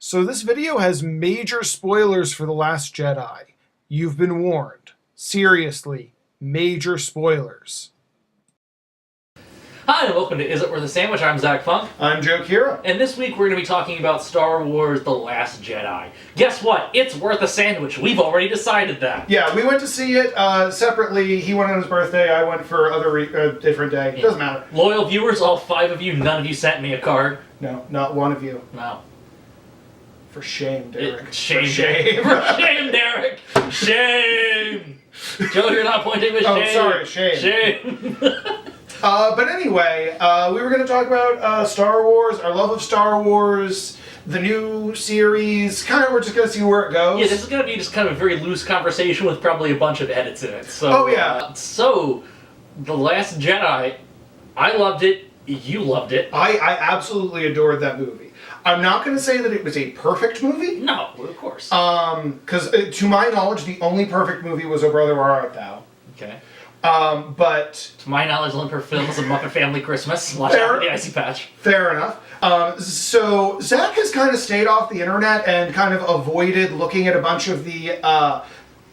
So this video has major spoilers for The Last Jedi. You've been warned. Seriously, major spoilers. Hi, and welcome to Is It Worth a Sandwich? I'm Zach Funk. I'm Joe Kira. And this week we're going to be talking about Star Wars The Last Jedi. Guess what? It's worth a sandwich. We've already decided that. Yeah, we went to see it separately. He went on his birthday. I went for a different day. Yeah. Doesn't matter. Loyal viewers, all 5 of you, none of you sent me a card. No, not one of you. No. For shame, Derek. Shame. For shame. For shame, Derek. Shame. Joe, you're not pointing with shame. Oh, sorry, shame. Shame. But anyway, we were going to talk about Star Wars, our love of Star Wars, the new series. We're just going to see where it goes. Yeah, this is going to be just kind of a very loose conversation with probably a bunch of edits in it. So, oh, yeah. So, The Last Jedi, I loved it. You loved it. I absolutely adored that movie. I'm not going to say that it was a perfect movie. No, of course. Because to my knowledge, the only perfect movie was O Brother, Where Art Thou? Okay. But to my knowledge, Limper Films and Muppet Family Christmas. Watch out for the icy patch. Fair enough. So Zach has kind of stayed off the internet and kind of avoided looking at a bunch of the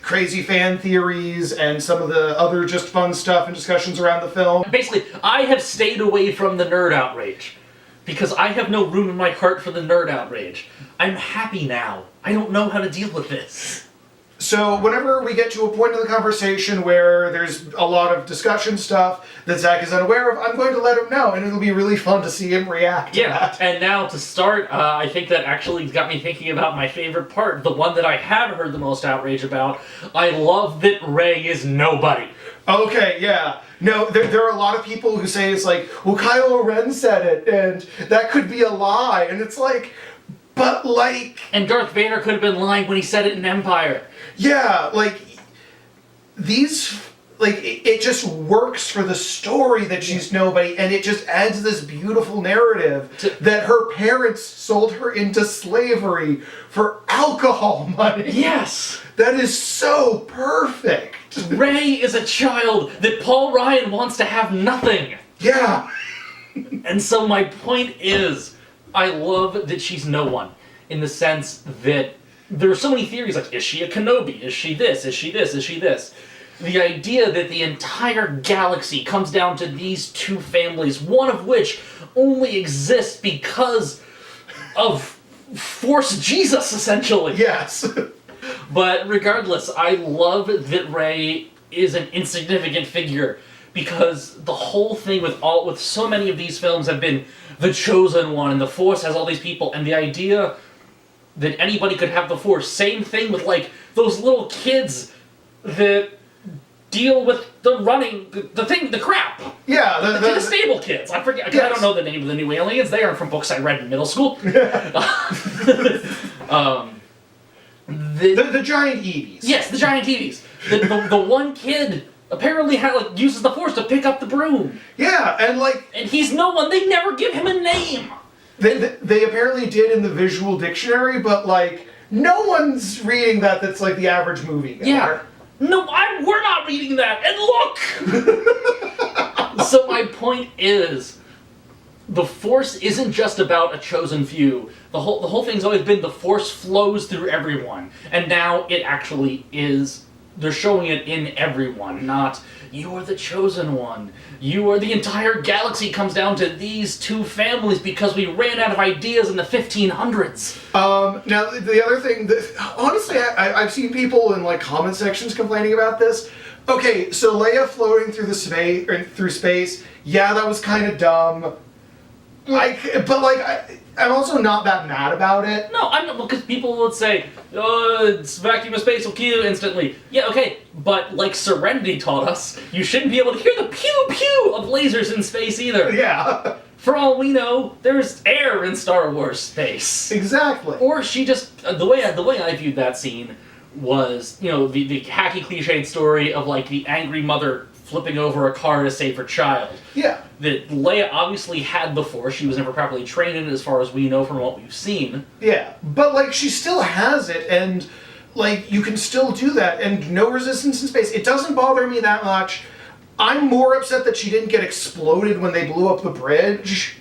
crazy fan theories and some of the other just fun stuff and discussions around the film. Basically, I have stayed away from the nerd outrage because I have no room in my heart for the nerd outrage. I'm happy now. I don't know how to deal with this. So whenever we get to a point in the conversation where there's a lot of discussion stuff that Zach is unaware of, I'm going to let him know, and it'll be really fun to see him react to that. And now to start, I think that actually got me thinking about my favorite part, the one that I have heard the most outrage about. I love that Rey is nobody. Okay, yeah. No, there are a lot of people who say it's like, well, Kylo Ren said it, and that could be a lie, and it's like, but like... And Darth Vader could have been lying when he said it in Empire. Yeah, like, these, like, it just works for the story that she's nobody, and it just adds this beautiful narrative that her parents sold her into slavery for alcohol money. Yes! That is so perfect! Rey is a child that Paul Ryan wants to have nothing. Yeah! And so my point is, I love that she's no one, in the sense that there are so many theories like, is she a Kenobi? Is she this? Is she this? Is she this? The idea that the entire galaxy comes down to these two families, one of which only exists because of Force Jesus, essentially. Yes. But regardless, I love that Rey is an insignificant figure, because the whole thing with so many of these films have been the chosen one, and the Force has all these people, and the idea that anybody could have the Force. Same thing with, like, those little kids that deal with the running, the crap. Yeah, the stable kids. I forget, yes. I don't know the name of the new aliens. They are from books I read in middle school. The giant Eevees. Yes, the giant Eevees. The one kid apparently uses the Force to pick up the broom. Yeah, and he's no one. They never give him a name. They apparently did in the visual dictionary, but, like, no one's reading that that's, like, the average movie. Yeah. No, we're not reading that. And look! So my point is, the Force isn't just about a chosen few. The whole thing's always been the Force flows through everyone. And now it actually is. They're showing it in everyone, not, you are the chosen one. You are the entire galaxy comes down to these two families because we ran out of ideas in the 1500s. Now, the other thing, honestly, I've seen people in, like, comment sections complaining about this. Okay, so Leia floating through through space, yeah, that was kind of dumb. I'm also not that mad about it. No, I'm not, because people would say, it's vacuum of space will kill you instantly. Yeah, okay, but like Serenity taught us, you shouldn't be able to hear the pew-pew of lasers in space either. Yeah. For all we know, there's air in Star Wars space. Exactly. Or she just, the way I viewed that scene was, the hacky cliched story of, like, the angry mother flipping over a car to save her child. Yeah. That Leia obviously had the Force. She was never properly trained in it as far as we know from what we've seen. Yeah. But, like, she still has it, and, like, you can still do that, and no resistance in space. It doesn't bother me that much. I'm more upset that she didn't get exploded when they blew up the bridge.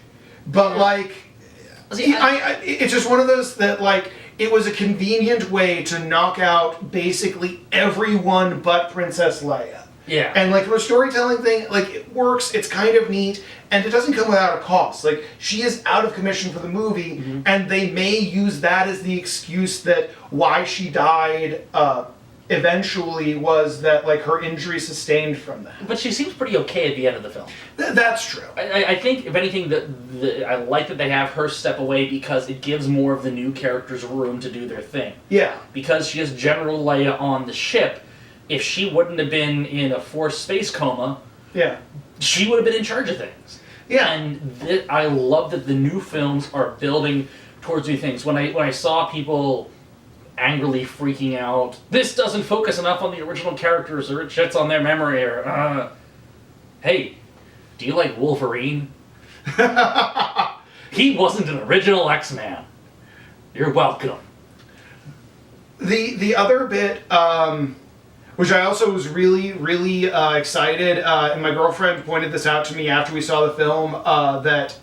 But, like, See, It's just one of those that, like, it was a convenient way to knock out basically everyone but Princess Leia. Yeah. And, like, from a storytelling thing, like, it works, it's kind of neat, and it doesn't come without a cost. Like, she is out of commission for the movie, and they may use that as the excuse that why she died eventually was that, like, her injury sustained from that. But she seems pretty okay at the end of the film. That's true. I think, if anything, I like that they have her step away because it gives more of the new characters room to do their thing. Yeah. Because she is General Leia on the ship, if she wouldn't have been in a forced space coma, Yeah. she would have been in charge of things. Yeah. And I love that the new films are building towards new things. When I saw people angrily freaking out, this doesn't focus enough on the original characters, or it shits on their memory, or hey, do you like Wolverine? He wasn't an original X-Man. You're welcome. The other bit, which I also was really, really excited, and my girlfriend pointed this out to me after we saw the film, that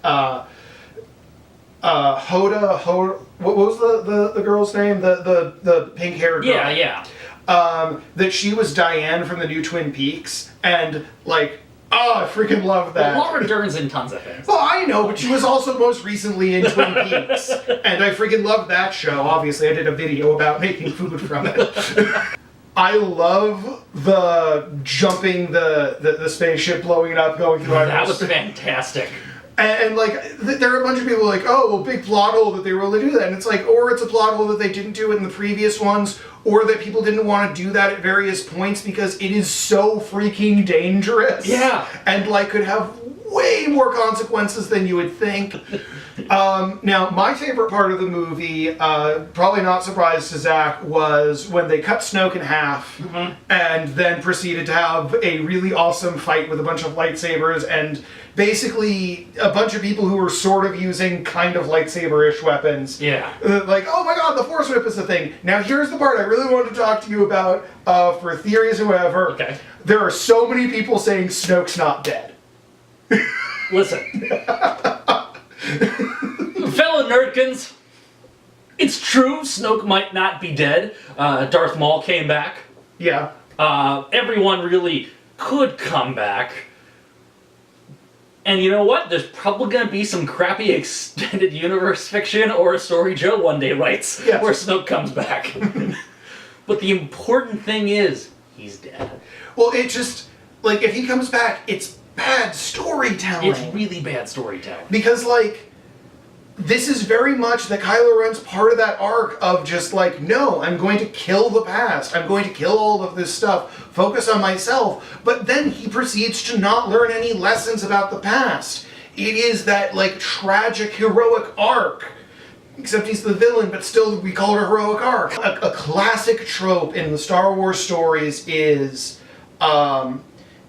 Hoda, what was the girl's name? The pink-haired girl. Yeah. That she was Diane from the new Twin Peaks, and, like, oh, I freaking love that. Well, Laura Dern's in tons of things. Well, I know, but she was also most recently in Twin Peaks, and I freaking love that show. Obviously, I did a video about making food from it. I love the jumping the spaceship, blowing it up, going through. That was fantastic. And like, there are a bunch of people like, oh, well, big plot hole that they were able to do that. And it's like, or it's a plot hole that they didn't do it in the previous ones, or that people didn't want to do that at various points because it is so freaking dangerous. Yeah. And like, could have way more consequences than you would think. Now, my favorite part of the movie, probably not surprise to Zach, was when they cut Snoke in half and then proceeded to have a really awesome fight with a bunch of lightsabers and basically a bunch of people who were sort of using kind of lightsaber-ish weapons. Yeah. Like, oh my god, the Force Whip is a thing. Now, here's the part I really wanted to talk to you about for theories or whatever. Okay. There are so many people saying Snoke's not dead. Listen. Fellow nerdkins, it's true Snoke might not be dead. Darth Maul came back. Yeah. Everyone really could come back. And you know what? There's probably going to be some crappy extended universe fiction or a story Joe one day writes where Snoke comes back. But the important thing is, he's dead. Well, it just, like, if he comes back, it's bad storytelling. It's really bad storytelling. Because, like, this is very much that Kylo Ren's part of that arc of just like, no, I'm going to kill the past. I'm going to kill all of this stuff. Focus on myself. But then he proceeds to not learn any lessons about the past. It is that, like, tragic, heroic arc. Except he's the villain, but still we call it a heroic arc. A classic trope in the Star Wars stories is a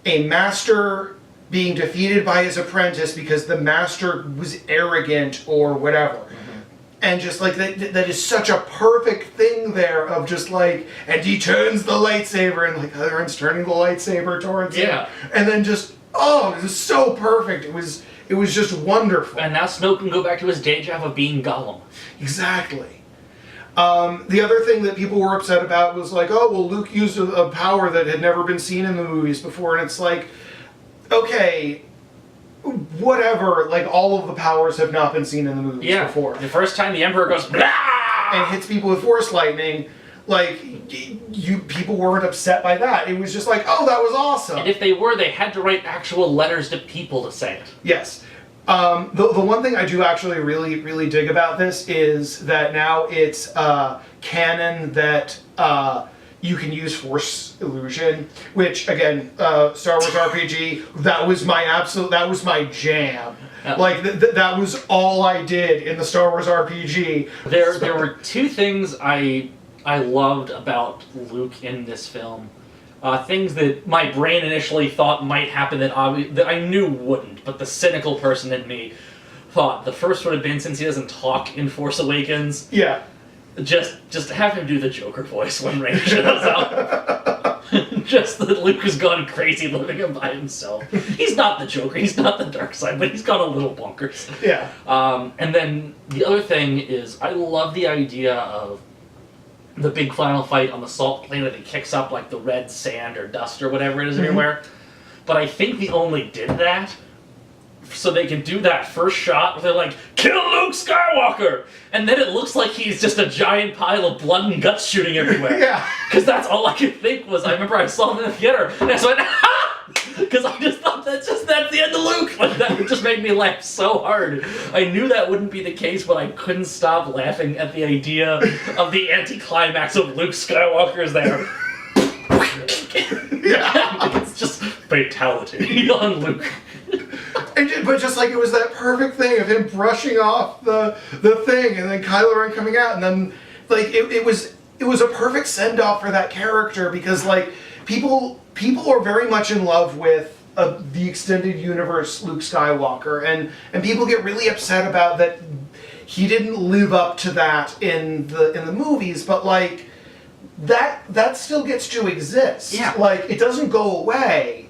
master being defeated by his apprentice because the master was arrogant or whatever. And just like that is such a perfect thing there of just like, and he turns the lightsaber and like Kylo Ren's turning the lightsaber towards him. And then just, oh, it was so perfect. It was just wonderful. And now Snoke can go back to his day job of being Gollum. Exactly. The other thing that people were upset about was like, oh, well, Luke used a power that had never been seen in the movies before, and it's like, okay, whatever, like, all of the powers have not been seen in the movies before. The first time the Emperor goes, blah! And hits people with Force lightning, like, people weren't upset by that. It was just like, oh, that was awesome. And if they were, they had to write actual letters to people to say it. Yes. The one thing I do actually really, really dig about this is that now it's canon that you can use Force illusion, which, again, Star Wars RPG, that was my jam. Like, that was all I did in the Star Wars RPG. There were two things I loved about Luke in this film. Things that my brain initially thought might happen that I knew wouldn't, but the cynical person in me thought. The first would have been, since he doesn't talk in Force Awakens, just have him do the Joker voice when Rey shows up. just that Luke has gone crazy living him by himself. He's not the Joker, he's not the dark side, but he's gone a little bonkers. Yeah. And then the other thing is, I love the idea of the big final fight on the salt planet that kicks up like the red sand or dust or whatever it is everywhere. But I think they only did that so they can do that first shot where they're like, kill Luke Skywalker! And then it looks like he's just a giant pile of blood and guts shooting everywhere. Yeah. Because that's all I could think was, I remember I saw him in the theater, and I just went, ha! Because I just thought that's the end of Luke! Like, that just made me laugh so hard. I knew that wouldn't be the case, but I couldn't stop laughing at the idea of the anticlimax of Luke Skywalker is there. Yeah. It's just fatality on Luke. But just like it was that perfect thing of him brushing off the thing, and then Kylo Ren coming out, and then like it was a perfect send off for that character, because like people are very much in love with the extended universe Luke Skywalker, and people get really upset about that he didn't live up to that in the movies, but like that still gets to exist. Yeah. Like it doesn't go away.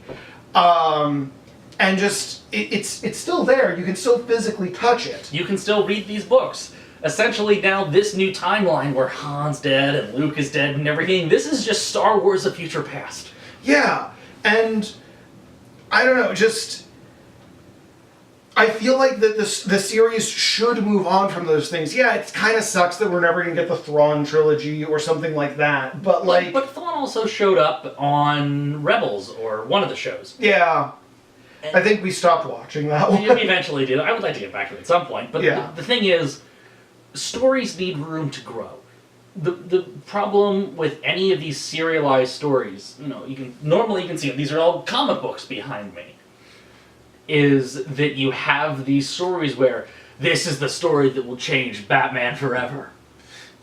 And just, it's still there. You can still physically touch it. You can still read these books. Essentially now this new timeline where Han's dead and Luke is dead and everything, this is just Star Wars: A Future Past. Yeah, and I don't know, just I feel like that the series should move on from those things. Yeah, it kind of sucks that we're never going to get the Thrawn trilogy or something like that, but like... But Thrawn also showed up on Rebels, or one of the shows. Yeah. I think we stopped watching that one. We eventually did. I would like to get back to it at some point. But yeah. the thing is, stories need room to grow. The problem with any of these serialized stories, you know, you can see these are all comic books behind me, is that you have these stories where this is the story that will change Batman forever.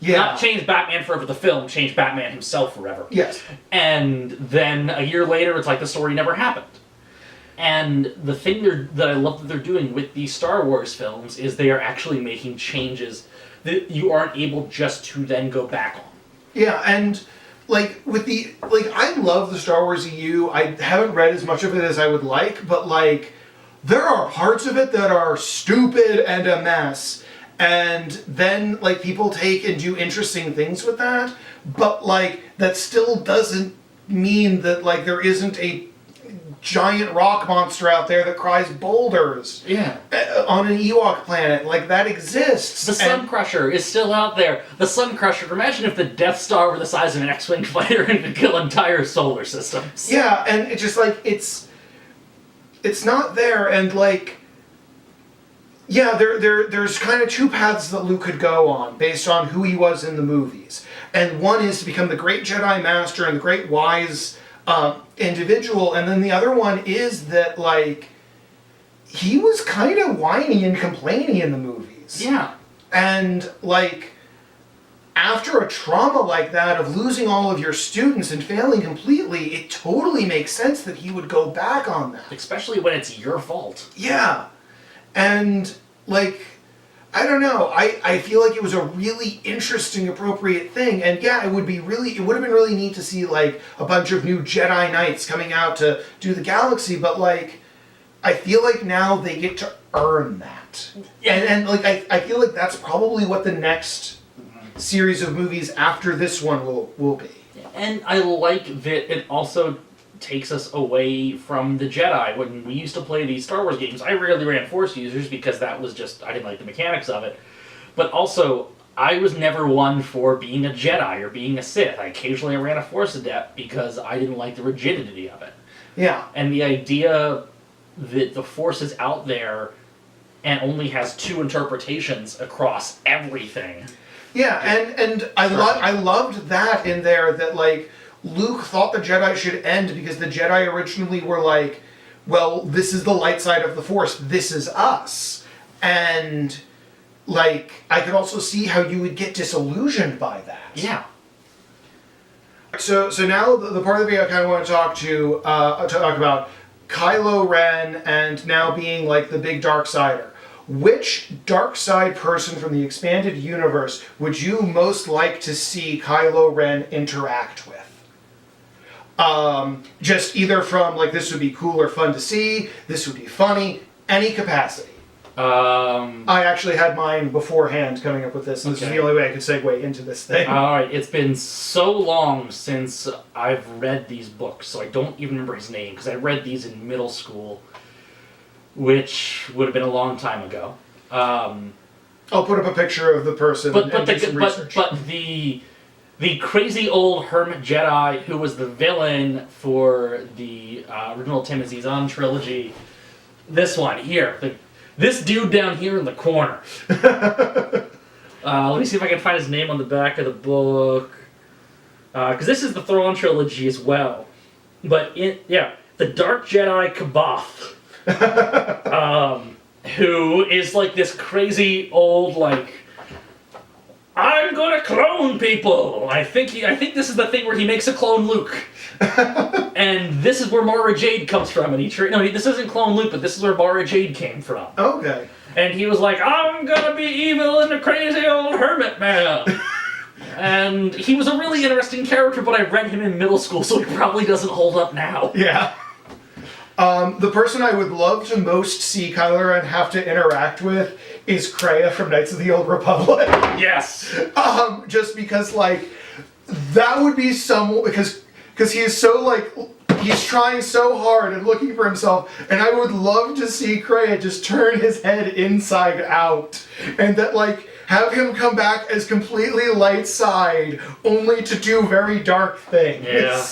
Yeah. Not change Batman forever the film, change Batman himself forever. Yes. And then a year later, it's like the story never happened. And the thing that I love that they're doing with these Star Wars films is they are actually making changes that you aren't able just to then go back on. Yeah, and like I love the Star Wars EU. I haven't read as much of it as I would like, but like there are parts of it that are stupid and a mess. And then like people take and do interesting things with that, but like that still doesn't mean that like there isn't a giant rock monster out there that cries boulders. Yeah. On an Ewok planet. Like, that exists. The Sun Crusher is still out there. The Sun Crusher, imagine if the Death Star were the size of an X-Wing fighter and could kill entire solar systems. Yeah, and it's just like, it's not there, and like, yeah, there's kind of two paths that Luke could go on based on who he was in the movies. And one is to become the great Jedi Master and the great wise individual, and then the other one is that like he was kind of whiny and complaining in the movies. Yeah. And like after a trauma like that of losing all of your students and failing completely, it totally makes sense that he would go back on that. Especially when it's your fault. Yeah. And like I don't know. I feel like it was a really interesting, appropriate thing. And yeah, it would have been really neat to see like a bunch of new Jedi Knights coming out to do the galaxy, but like I feel like now they get to earn that. Yeah. And like I feel like that's probably what the next series of movies after this one will be. And I like that it also takes us away from the Jedi. When we used to play these Star Wars games, I rarely ran Force users because that was just, I didn't like the mechanics of it. But also, I was never one for being a Jedi or being a Sith. I occasionally ran a Force Adept because I didn't like the rigidity of it. Yeah. And the idea that the Force is out there and only has two interpretations across everything. Yeah, and I loved that in there, that like Luke thought the Jedi should end because the Jedi originally were like, well, this is the light side of the Force, this is us. And like I could also see how you would get disillusioned by that. Yeah. So now the part of the video I kind of want to talk about Kylo Ren and now being like the big dark sider. Which dark side person from the expanded universe would you most like to see Kylo Ren interact with? Just either from like this would be cool or fun to see, this would be funny, any capacity. I actually had mine beforehand coming up with this, and this is the only way I could segue into this thing. Alright, it's been so long since I've read these books, so I don't even remember his name, because I read these in middle school, which would have been a long time ago. I'll put up a picture of the person and do some research. But the crazy old hermit Jedi who was the villain for the original Timothy Zahn trilogy, this one here, this dude down here in the corner. Let me see if I can find his name on the back of the book. Because this is the Thrawn trilogy as well. But, the Dark Jedi Kaboth. Who is like this crazy old, like, I'm gonna clone people! I think this is the thing where he makes a clone Luke. And this is where Mara Jade comes from. And this isn't clone Luke, but this is where Mara Jade came from. Okay. And he was like, I'm gonna be evil and a crazy old hermit man. And he was a really interesting character, but I read him in middle school, so he probably doesn't hold up now. Yeah. The person I would love to most see Kylo Ren have to interact with is Kreia from Knights of the Old Republic. Yes! Just because, like, that would be because he is so, like, he's trying so hard and looking for himself, and I would love to see Kreia just turn his head inside out, and that, like, have him come back as completely light side, only to do very dark things. Yeah.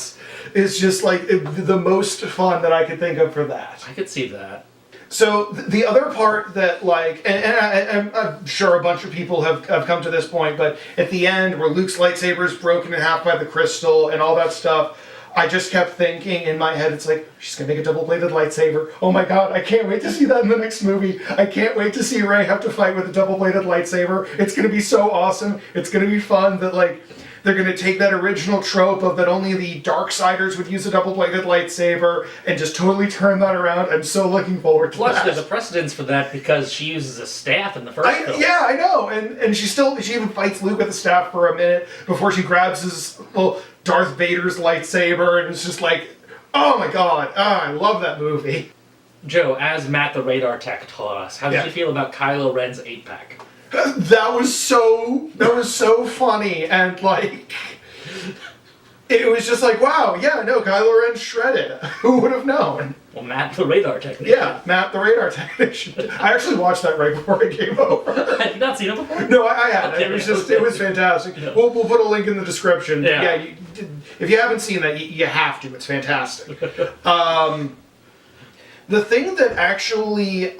It's just, like, the most fun that I could think of for that. I could see that. So, the other part that, like, and I'm sure a bunch of people have come to this point, but at the end, where Luke's lightsaber is broken in half by the crystal and all that stuff, I just kept thinking in my head, it's like, she's gonna make a double-bladed lightsaber. Oh my god, I can't wait to see that in the next movie. I can't wait to see Rey have to fight with a double-bladed lightsaber. It's gonna be so awesome. It's gonna be fun that, like, they're going to take that original trope of that only the Darksiders would use a double-bladed lightsaber and just totally turn that around. I'm so looking forward to that. Plus, there's a precedence for that because she uses a staff in the first film. Yeah, I know. And she even fights Luke with the staff for a minute before she grabs his, Darth Vader's lightsaber, and it's just like, oh my god, I love that movie. Joe, as Matt the Radar Tech taught us, how did you feel about Kylo Ren's 8-pack? That was so funny, and like, it was just like, wow, yeah, no, Kylo Ren shredded. Who would have known? Well, Matt the Radar Technician. Yeah, Matt the Radar Technician. I actually watched that right before I came over. Have you not seen it before? No, I hadn't. Okay, it was fantastic. Yeah. We'll put a link in the description. Yeah, if you haven't seen that, you have to. It's fantastic. The thing that actually,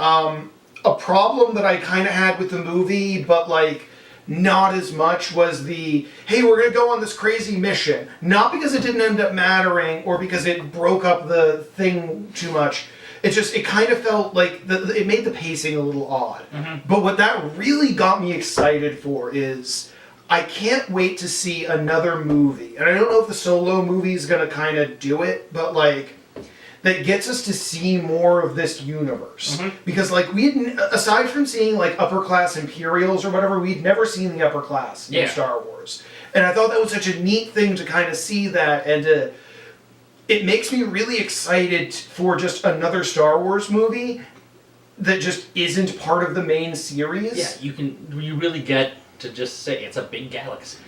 a problem that I kind of had with the movie, but like not as much, was the, hey, we're going to go on this crazy mission. Not because it didn't end up mattering or because it broke up the thing too much. It kind of felt like it made the pacing a little odd. Mm-hmm. But what that really got me excited for is I can't wait to see another movie. And I don't know if the Solo movie is going to kind of do it, but like, that gets us to see more of this universe. Mm-hmm. Because, like, aside from seeing, like, upper-class Imperials or whatever, we'd never seen the upper class in Star Wars. And I thought that was such a neat thing to kind of see that, and it makes me really excited for just another Star Wars movie that just isn't part of the main series. Yeah, you really get to just say it's a big galaxy.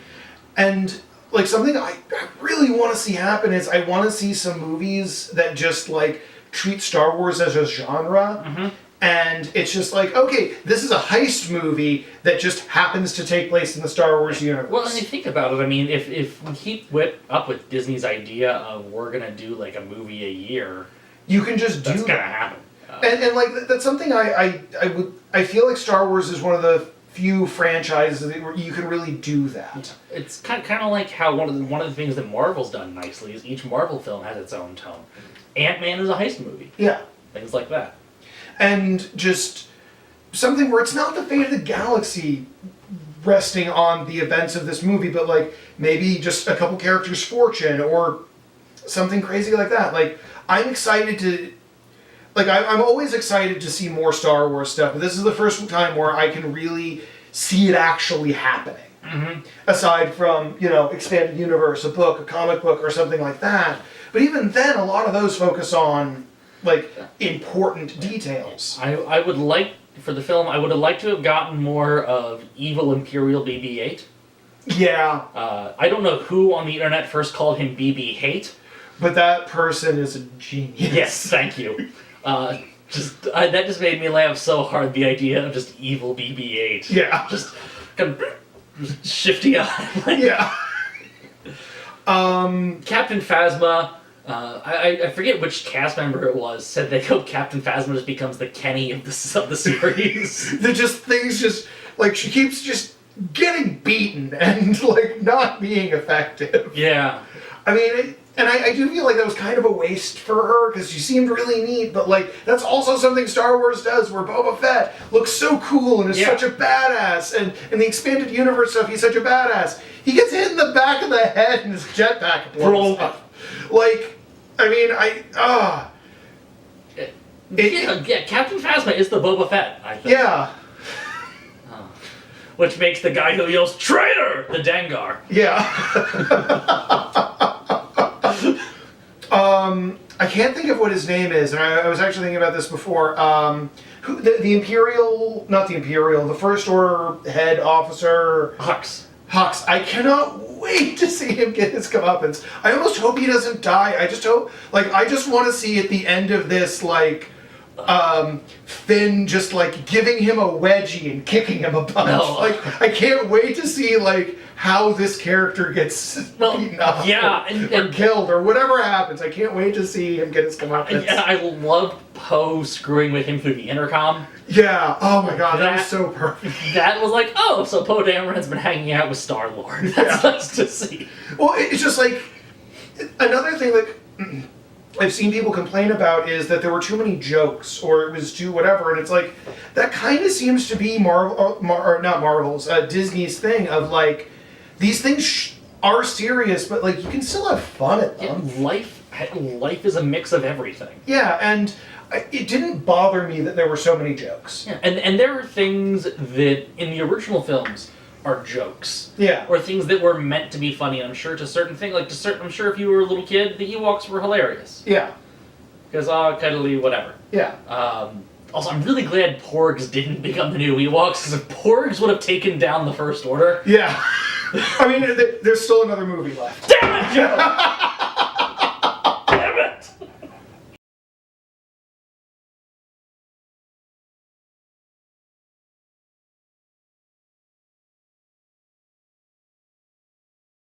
And like, something I really want to see happen is I want to see some movies that just, like, treat Star Wars as a genre. Mm-hmm. And it's just like, okay, this is a heist movie that just happens to take place in the Star Wars universe. Well, and you think about it, I mean, if we keep up with Disney's idea of we're going to do, like, a movie a year, you can just do that. That's going to happen. And like, that's something I feel like Star Wars is one of the few franchises where you can really do that. It's kind of like how one of the things that Marvel's done nicely is each Marvel film has its own tone. Ant-Man is a heist movie. Yeah. Things like that. And just something where it's not the fate of the galaxy resting on the events of this movie, but like maybe just a couple characters' fortune or something crazy like that. Like, I'm excited to... Like, I'm always excited to see more Star Wars stuff, but this is the first time where I can really see it actually happening. Mm-hmm. Aside from, expanded universe, a book, a comic book, or something like that. But even then, a lot of those focus on, like, important details. I would like, for the film, I would have liked to have gotten more of evil Imperial BB-8. Yeah. I don't know who on the internet first called him BB-Hate. But that person is a genius. Yes, thank you. That just made me laugh so hard, the idea of just evil BB-8. Yeah. Just kind of shifting out. Yeah. Captain Phasma, I forget which cast member it was, said they hope Captain Phasma just becomes the Kenny of the series. Things just, like, she keeps just getting beaten and, like, not being effective. Yeah. I mean, I do feel like that was kind of a waste for her, because she seemed really neat, but, like, that's also something Star Wars does, where Boba Fett looks so cool and is such a badass, and in the expanded universe stuff, he's such a badass. He gets hit in the back of the head and his jetpack blows up. Like, I mean, Captain Phasma is the Boba Fett, I think. Yeah. Which makes the guy who yells, "Traitor!" the Dengar. Yeah. I can't think of what his name is, and I was actually thinking about this before. The Imperial, not the Imperial, the First Order head officer... Hux. I cannot wait to see him get his comeuppance. I almost hope he doesn't die. I just want to see at the end of this, like, Finn just, like, giving him a wedgie and kicking him a bunch. No. Like, I can't wait to see, like, how this character gets beaten up or killed or whatever happens. I can't wait to see him get his comeuppance. And I loved Poe screwing with him through the intercom. Yeah, oh my god, that was so perfect. That was like, oh, so Poe Dameron's been hanging out with Star-Lord. That's nice to see. Well, it's just like, another thing that I've seen people complain about is that there were too many jokes, or it was too whatever, and it's like, that kind of seems to be Disney's thing of, like, these things are serious, but, like, you can still have fun at them. Yeah, life is a mix of everything. Yeah, and it didn't bother me that there were so many jokes. Yeah, and there are things that in the original films are jokes. Yeah. Or things that were meant to be funny. I'm sure to certain things, I'm sure if you were a little kid, the Ewoks were hilarious. Yeah. Because, cuddly, whatever. Yeah. Also, I'm really glad Porgs didn't become the new Ewoks, because if Porgs would have taken down the First Order... Yeah. I mean, there's still another movie left. Damn it, Joe!